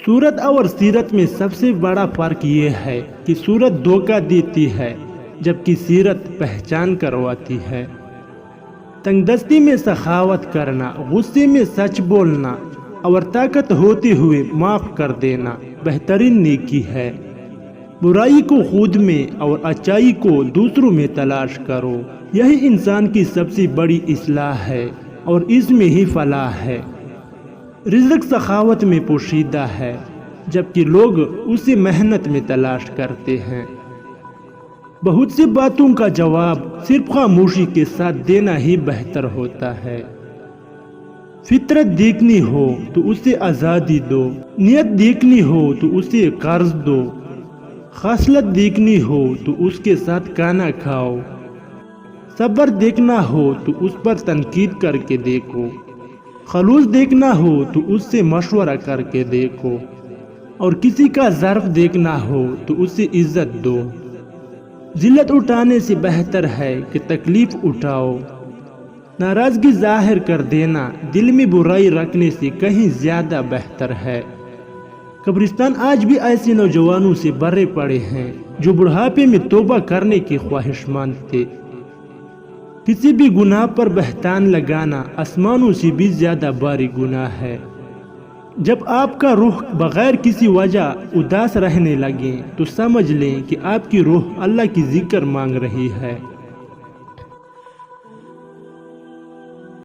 صورت اور سیرت میں سب سے بڑا فرق یہ ہے کہ صورت دھوکہ دیتی ہے جبکہ سیرت پہچان کرواتی ہے۔ تنگ دستی میں سخاوت کرنا، غصے میں سچ بولنا اور طاقت ہوتے ہوئے معاف کر دینا بہترین نیکی ہے۔ برائی کو خود میں اور اچائی کو دوسروں میں تلاش کرو، یہی انسان کی سب سے بڑی اصلاح ہے اور اس میں ہی فلاح ہے۔ رزق سخاوت میں پوشیدہ ہے جبکہ لوگ اسے محنت میں تلاش کرتے ہیں۔ بہت سی باتوں کا جواب صرف خاموشی کے ساتھ دینا ہی بہتر ہوتا ہے۔ فطرت دیکھنی ہو تو اسے آزادی دو، نیت دیکھنی ہو تو اسے قرض دو، خصلت دیکھنی ہو تو اس کے ساتھ کھانا کھاؤ، صبر دیکھنا ہو تو اس پر تنقید کر کے دیکھو، خلوص دیکھنا ہو تو اس سے مشورہ کر کے دیکھو، اور کسی کا ظرف دیکھنا ہو تو اسے عزت دو۔ ذلت اٹھانے سے بہتر ہے کہ تکلیف اٹھاؤ۔ ناراضگی ظاہر کر دینا دل میں برائی رکھنے سے کہیں زیادہ بہتر ہے۔ قبرستان آج بھی ایسے نوجوانوں سے بھرے پڑے ہیں جو بڑھاپے میں توبہ کرنے کی خواہش مند تھے۔ کسی بھی گناہ پر بہتان لگانا آسمانوں سے بھی زیادہ بھاری گناہ ہے۔ جب آپ کا روح بغیر کسی وجہ اداس رہنے لگے تو سمجھ لیں کہ آپ کی روح اللہ کی ذکر مانگ رہی ہے۔